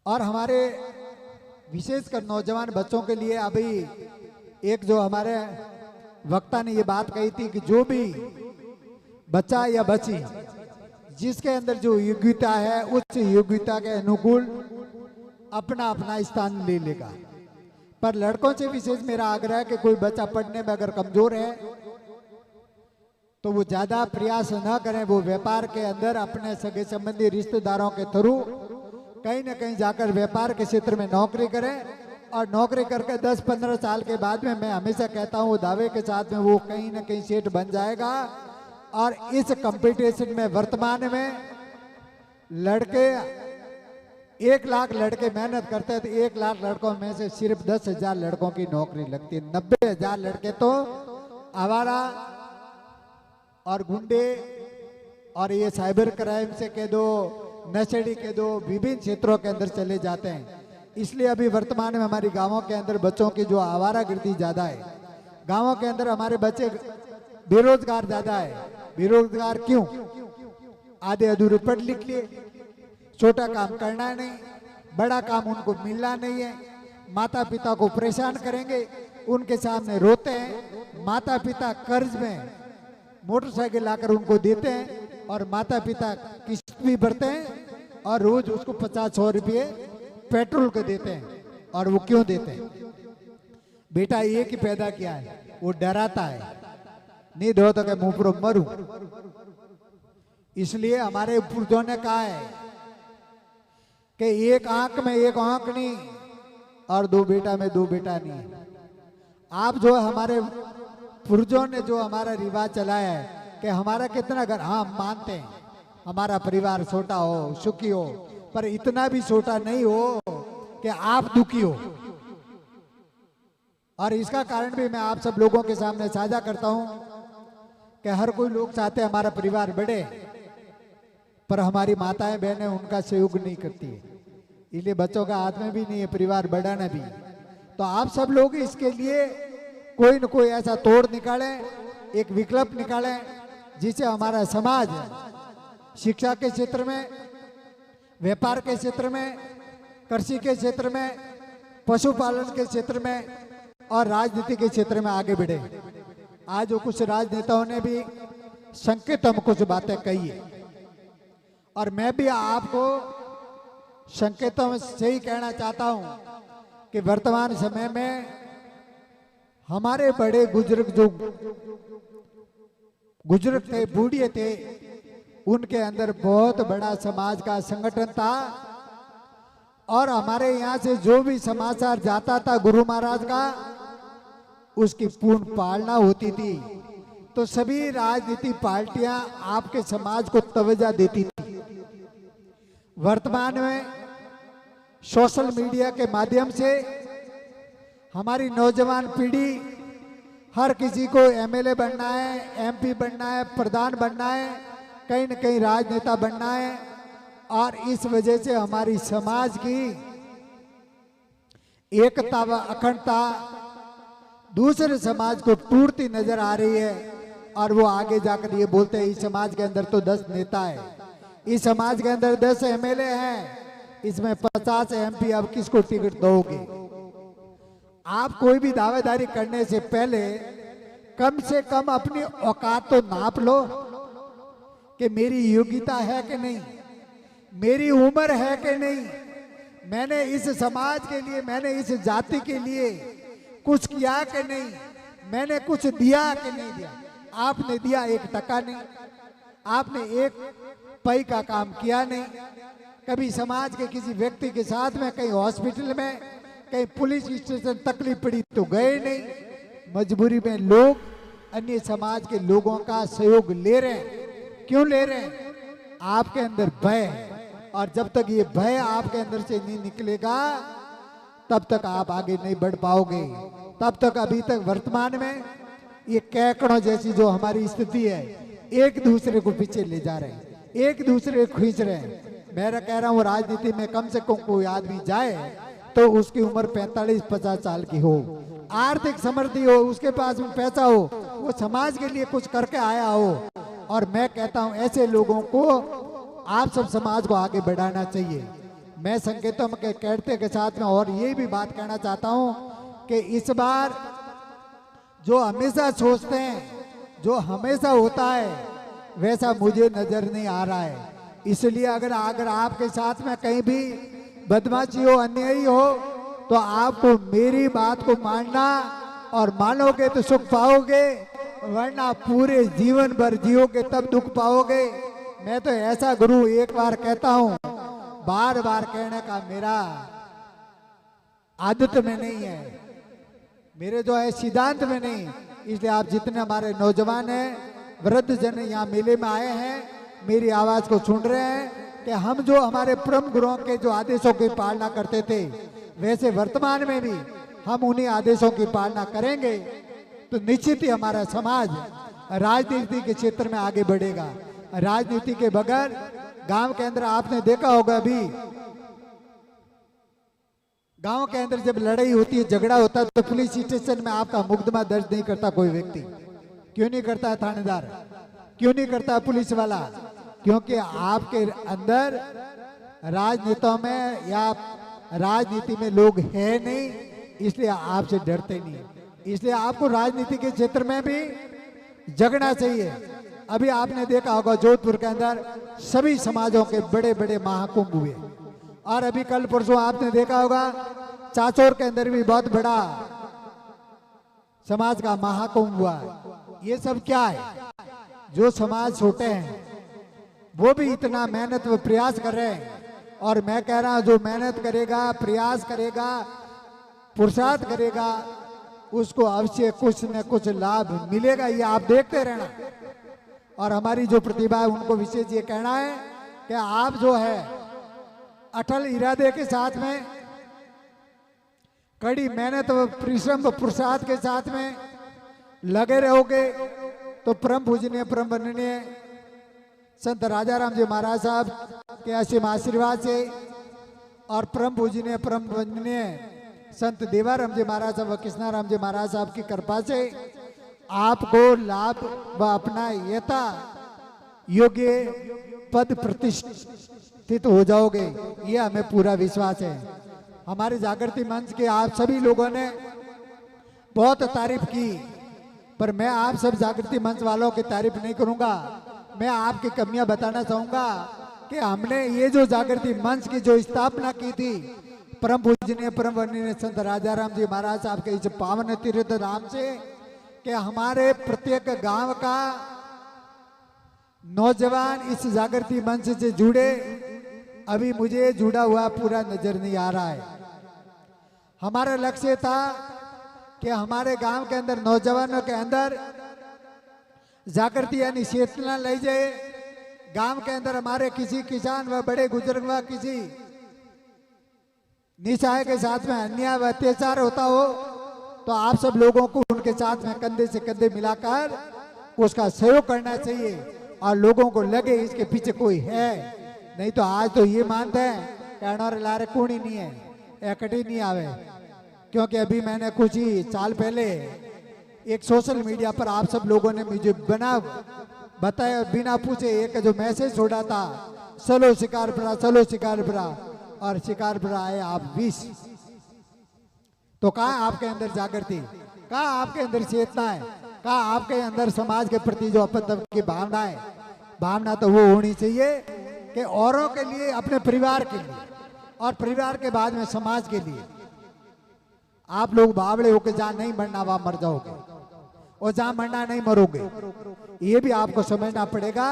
और हमारे विशेषकर नौजवान बच्चों के लिए अभी एक जो हमारे वक्ता ने ये बात कही थी कि जो भी बच्चा या बच्ची जिसके अंदर जो योग्यता है उस योग्यता के अनुकूल अपना अपना स्थान ले लेगा। पर लड़कों से विशेष मेरा आग्रह है कि कोई बच्चा पढ़ने में अगर कमजोर है तो वो ज्यादा प्रयास न करें, वो व्यापार के अंदर अपने सगे संबंधी रिश्तेदारों के थ्रू कहीं ना कहीं जाकर व्यापार के क्षेत्र में नौकरी करें और नौकरी करके 10-15 साल के बाद में मैं हमेशा कहता हूँ दावे के साथ में वो कहीं ना कहीं सेठ बन जाएगा। और इस कंपटीशन में वर्तमान में लड़के 1 लाख लड़के मेहनत करते हैं तो 1 लाख लड़कों में से सिर्फ 10,000 लड़कों की नौकरी लगती है। 90,000 लड़के तो आवारा और गुंडे और ये साइबर क्राइम से कह दो, नशेड़ी कह दो, विभिन्न क्षेत्रों के अंदर चले जाते हैं। इसलिए अभी वर्तमान में हमारी गांवों के अंदर बच्चों की जो आवारागर्दी ज्यादा है, गांवों के अंदर हमारे बच्चे बेरोजगार ज्यादा है। बेरोजगार क्यों? आधे अधूरे पढ़ लिख लिए, छोटा काम करना नहीं, बड़ा काम उनको मिलना नहीं है। माता पिता को परेशान करेंगे, उनके सामने रोते हैं। माता पिता कर्ज में मोटरसाइकिल लाकर उनको देते हैं और माता पिता किस्त भी भरते हैं और रोज उसको 50-100 रुपये पेट्रोल को देते हैं। और वो क्यों देते हैं? बेटा एक ही पैदा किया है, वो डराता है, नहीं दो तो क्या मुंह पर मरूं। इसलिए हमारे पूर्वजों ने कहा है कि एक आंख में एक आंख नहीं और 2 बेटा में 2 बेटा नहीं। आप जो हमारे पूर्वजों ने जो हमारा रिवाज चलाया है कि हमारा कितना घर, हाँ मानते हैं हमारा परिवार छोटा हो, सुखी हो, पर इतना भी छोटा नहीं हो कि आप दुखी हो। और इसका कारण भी मैं आप सब लोगों के सामने साझा करता हूं कि हर कोई लोग चाहते हैं हमारा परिवार बढ़े, पर हमारी माताएं बहनें उनका सहयोग नहीं करती है। इसलिए बच्चों का हाथ में भी नहीं है परिवार बढ़ाना भी। तो आप सब लोग इसके लिए कोई न कोई ऐसा तोड़ निकालें, एक विकल्प निकालें जिससे हमारा समाज शिक्षा के क्षेत्र में, व्यापार के क्षेत्र में, कृषि के क्षेत्र में, पशुपालन के क्षेत्र में और राजनीति के क्षेत्र में आगे बढ़े। आज वो कुछ राजनेताओं ने भी संकेत हम कुछ बातें कही है और मैं भी आपको संकेतों से ही कहना चाहता हूं कि वर्तमान समय में हमारे बड़े बुजुर्ग जो बुजुर्ग थे, बूढ़े थे, उनके अंदर बहुत बड़ा समाज का संगठन था और हमारे यहाँ से जो भी समाचार जाता था गुरु महाराज का, उसकी पूर्ण पालना होती थी। तो सभी राजनीतिक पार्टियां आपके समाज को तवज्जो देती थी। वर्तमान में सोशल मीडिया के माध्यम से हमारी नौजवान पीढ़ी हर किसी को एमएलए बनना है, एमपी बनना है, प्रधान बनना है, कहीं न कहीं राजनेता बनना है। और इस वजह से हमारी समाज की एकता व अखंडता दूसरे समाज को टूटती नजर आ रही है। और वो आगे जाकर ये बोलते हैं इस समाज के अंदर तो 10 नेता है, इस समाज के अंदर 10 एमएलए हैं, इसमें 50 एमपी, अब किसको टिकट दोगे? आप कोई भी दावेदारी करने से पहले कम से कम अपनी औकात तो नाप लो कि मेरी योग्यता है कि नहीं, मेरी उम्र है कि नहीं, मैंने इस समाज के लिए, मैंने इस जाति के लिए कुछ किया कि नहीं, मैंने कुछ दिया कि नहीं दिया। आपने दिया 1 टका नहीं, आपने 1 पै का काम किया नहीं। कभी समाज के किसी व्यक्ति के साथ में कहीं हॉस्पिटल में, कहीं पुलिस स्टेशन तकलीफ पड़ी तो गए नहीं। मजबूरी में लोग अन्य समाज के लोगों का सहयोग ले रहे हैं। क्यों ले रहे हैं? आपके अंदर भय है और जब तक ये भय आपके अंदर से नहीं निकलेगा तब तक आप आगे नहीं बढ़ पाओगे। तब तक अभी तक वर्तमान में ये कैकड़ों जैसी जो हमारी स्थिति है, एक दूसरे को पीछे ले जा रहे हैं, एक दूसरे को खींच रहे हैं। मैं कह रहा हूँ राजनीति में कम से कम कोई आदमी जाए तो उसकी उम्र 45-50 साल की हो, आर्थिक समृद्धि हो, उसके पास में पैसा हो, वो समाज के लिए कुछ करके आया हो। और मैं कहता हूं ऐसे लोगों को आप सब समाज को आगे बढ़ाना चाहिए। मैं संकेतों के कहते के साथ में और ये भी बात कहना चाहता हूं कि इस बार जो हमेशा सोचते हैं, जो हमेशा होता है, वैसा मुझे नजर नहीं आ रहा है। इसलिए अगर आपके साथ में कहीं भी बदमाशी हो, अन्यायी हो, तो आपको मेरी बात को मानना, और मानोगे तो सुख पाओगे, वरना पूरे जीवन भर जियोगे तब दुख पाओगे। मैं तो ऐसा गुरु एक बार कहता हूं, बार बार कहने का मेरा आदत में नहीं है, मेरे जो है सिद्धांत में नहीं। इसलिए आप जितने हमारे नौजवान हैं, वृद्ध जन यहाँ मेले में आए हैं, मेरी आवाज को सुन रहे हैं कि हम जो हमारे परम गुरुओं के जो आदेशों की पालना करते थे, वैसे वर्तमान में भी हम उन्हीं आदेशों की पालना करेंगे तो निश्चित ही हमारा समाज राजनीति के क्षेत्र में आगे बढ़ेगा। राजनीति के बगैर गांव के अंदर आपने देखा होगा, अभी गांव के अंदर जब लड़ाई होती है, झगड़ा होता है, तो पुलिस स्टेशन में आपका मुकदमा दर्ज नहीं करता कोई व्यक्ति। क्यों नहीं करता है थानेदार, क्यों नहीं करता है पुलिस वाला? क्योंकि आपके अंदर राजनेताओं में या राजनीति में लोग हैं नहीं, इसलिए आपसे डरते नहीं। इसलिए आपको राजनीति के क्षेत्र में भी जगना चाहिए। अभी आपने देखा होगा जोधपुर के अंदर सभी समाजों के बड़े बड़े महाकुंभ हुए, और अभी कल परसों आपने देखा होगा चाचौर के अंदर भी बहुत बड़ा समाज का महाकुंभ हुआ। ये सब क्या है? जो समाज छोटे हैं वो भी इतना मेहनत व प्रयास कर रहे हैं, और मैं कह रहा हूं जो मेहनत करेगा, प्रयास करेगा, पुरुषार्थ करेगा, उसको अवश्य कुछ न कुछ लाभ मिलेगा। ये आप देखते रहना। और हमारी जो प्रतिभा है उनको विशेष ये कहना है कि आप जो है अटल इरादे के साथ में, कड़ी मेहनत व परिश्रम व पुरुषार्थ के साथ में लगे रहोगे तो परम पूजनीय परम वंदनीय संत राजाराम जी महाराज साहब के असीम आशीर्वाद से और परम पूजनीय परम वंदनीय संत देवाराम जी महाराज साहब व कृष्णाराम जी महाराज साहब की कृपा से आपको लाभ व अपना यथा योग्य पद प्रतिष्ठित हो जाओगे, ये हमें पूरा विश्वास है। हमारे जागृति मंच के आप सभी लोगों ने बहुत तारीफ की, पर मैं आप सब जागृति मंच वालों की तारीफ नहीं करूंगा। मैं आपकी कमियां बताना चाहूंगा कि हमने ये जो जागृति मंच की जो स्थापना की थी परम पूजनीय परम वंदनीय संत राजाराम जी महाराज साहब के इस पावन तीर्थ नाम से, कि हमारे प्रत्येक गांव का नौजवान इस जागृति मंच से जुड़े। अभी मुझे जुड़ा हुआ पूरा नजर नहीं आ रहा है। हमारा लक्ष्य था कि हमारे गांव के अंदर नौजवानों के अंदर जागृति यानी चेतना लाई जाए। गांव के अंदर हमारे किसी किसान व बड़े बुजुर्ग व किसी निशाय के साथ में अन्याय व अत्याचार होता हो तो आप सब लोगों को उनके साथ में कंधे से कंधे मिलाकर उसका सहयोग करना चाहिए, और लोगों को लगे इसके पीछे कोई है। नहीं तो आज तो ये मानते हैं कहना लारे कौन ही नहीं है, एकटी नहीं आवे। क्योंकि अभी मैंने कुछ ही साल पहले एक सोशल मीडिया पर आप सब लोगों ने मुझे बिना बताया बिना पूछे एक जो मैसेज छोड़ा था, चलो शिकारपुरा, चलो शिकारपुरा, और शिकारपुरा आए आप 20। तो कहाँ आपके अंदर जागृति, कहाँ आपके अंदर चेतना है, कहाँ आपके अंदर समाज के प्रति जो अपन की भावना है? भावना तो वो होनी चाहिए कि औरों के लिए, अपने परिवार के लिए, और परिवार के बाद में समाज के लिए। आप लोग बावड़े होकर जहाँ नहीं मरना वहां मर जाओगे, और जहाँ मरना नहीं मरोगे। ये भी आपको समझना पड़ेगा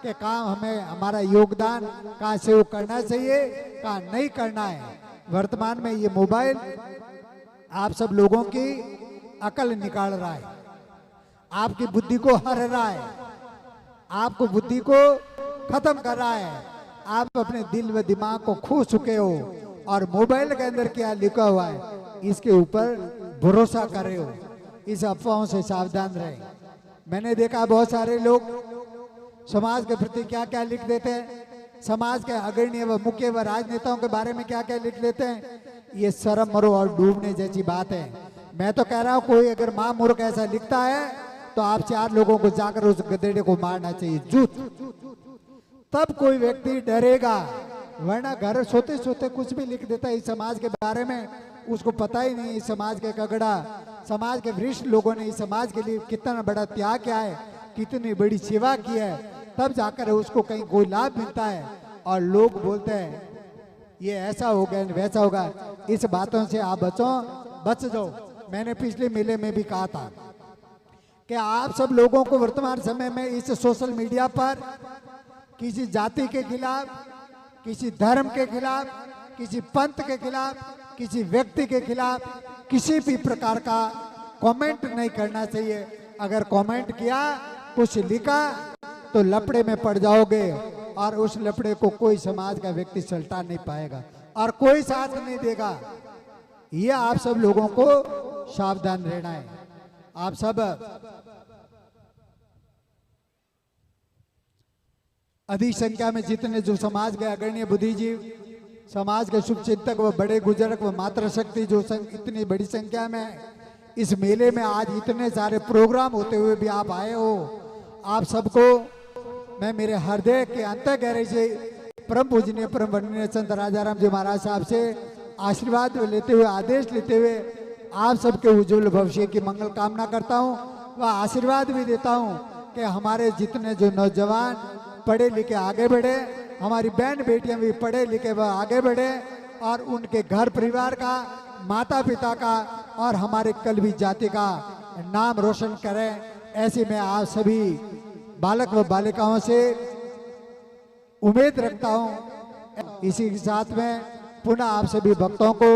कि कहाँ हमें हमारा योगदान कहाँ से वो करना चाहिए, कहाँ नहीं करना है। वर्तमान में ये मोबाइल आप सब लोगों की अकल निकाल रहा है, आपकी बुद्धि को हर रहा है, आपको बुद्धि को खत्म कर रहा है। आप अपने दिल व दिमाग को खो चुके हो, और मोबाइल के अंदर क्या लिखा हुआ है इसके ऊपर भरोसा कर रहे हो। इस अफवाहों से सावधान रहे। मैंने देखा बहुत सारे लोग समाज के प्रति क्या क्या लिख देते हैं, समाज के अग्रणी व मुख्य व राजनेताओं के बारे में क्या क्या लिख लेते हैं। ये शर्म मरो और डूबने जैसी बात है। मैं तो कह रहा हूं कोई अगर मां मूर्ख ऐसा लिखता है तो आप 4 लोगों को जाकर उस गधेड़े को मारना चाहिए, जूत। तब कोई व्यक्ति डरेगा वरना घर सोते सोते कुछ भी लिख देता है इस समाज के बारे में, उसको पता ही नहीं इस समाज के कगड़ा, समाज के वरिष्ठ लोगों ने इस समाज के लिए कितना बड़ा त्याग किया है, कितनी बड़ी सेवा की है, तब जाकर उसको कहीं कोई लाभ मिलता है। और लोग बोलते हैं ये ऐसा हो गया वैसा होगा। इस बातों से आप बच जाओ। मैंने पिछले मेले में भी कहा था कि आप सब लोगों को वर्तमान समय में इस सोशल मीडिया पर किसी जाति के खिलाफ, किसी धर्म के खिलाफ, किसी पंथ के खिलाफ, किसी व्यक्ति के खिलाफ किसी भी प्रकार का कमेंट नहीं करना चाहिए। अगर कमेंट किया, कुछ लिखा, तो लफड़े में पड़ जाओगे और उस लफड़े को कोई समाज का व्यक्ति सलटा नहीं पाएगा और कोई साथ नहीं देगा। ये आप सब लोगों को सावधान रहना है। आप सब अधिक संख्या में जितने जो समाज के अग्रणी बुद्धिजीव, समाज के शुभ चिंतक व बड़े गुजरक व मातृशक्ति जो इतनी बड़ी संख्या में इस मेले में आज इतने सारे प्रोग्राम होते हुए भी आप आए हो, आप सबको मैं मेरे हृदय के अंतर गहरे से परम पूजनीय परम वंदनीय संत राजाराम जी महाराज साहब से आशीर्वाद लेते हुए, आदेश लेते हुए आप सबके उज्जवल भविष्य की मंगल कामना करता हूँ व आशीर्वाद भी देता हूँ कि हमारे जितने जो नौजवान पढ़े लिखे आगे बढ़े, हमारी बहन बेटियां भी पढ़े लिखे वह आगे बढ़े और उनके घर परिवार का, माता पिता का और हमारे कलवी जाति का नाम रोशन करें। ऐसे में आप सभी बालक व बालिकाओं से उम्मीद रखता हूं। इसी के साथ में पुनः आप सभी भक्तों को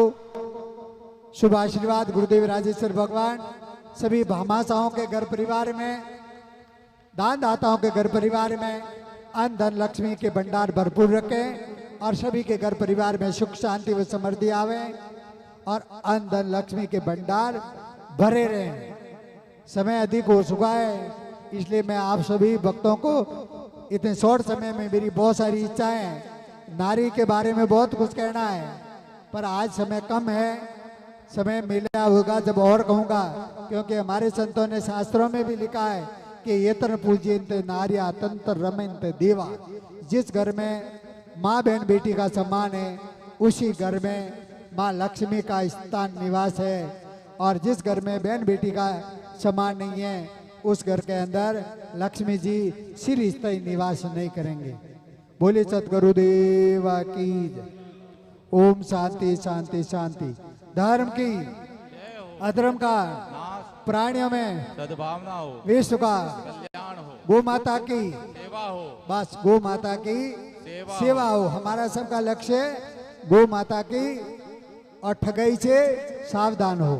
शुभ आशीर्वाद गुरुदेव राजेश्वर भगवान सभी भामाशाहों के घर परिवार में, दान दाताओं के घर परिवार में अन्न धन लक्ष्मी के भंडार भरपूर रखें और सभी के घर परिवार में सुख शांति व समृद्धि आवे और अन्न धन लक्ष्मी के भंडार भरे रहें। समय अधिक हो चुका है, इसलिए मैं आप सभी भक्तों को इतने शॉर्ट समय में, मेरी बहुत सारी इच्छाएं हैं, नारी के बारे में बहुत कुछ कहना है, पर आज समय कम है। समय मिला होगा जब और कहूँगा, क्योंकि हमारे संतों ने शास्त्रों में भी लिखा है कि ये तर पूज्यंत नार्या तंत्र रमंत देवा। जिस घर में माँ बहन बेटी का सम्मान है, उसी घर में माँ लक्ष्मी का स्थान निवास है, और जिस घर में बहन बेटी का सम्मान नहीं है, उस घर के अंदर लक्ष्मी जी सिर स्थायी निवास नहीं करेंगे। बोले सतगुरुदेव की जय। ओम शांति शांति शांति। धर्म की, अधर्म का, प्राणियों में सद्भावना हो, विश्व का कल्याण हो, गो माता की सेवा हो, बस गो माता की सेवा हो। हमारा सबका लक्ष्य गो माता की, और ठगाई से सावधान हो।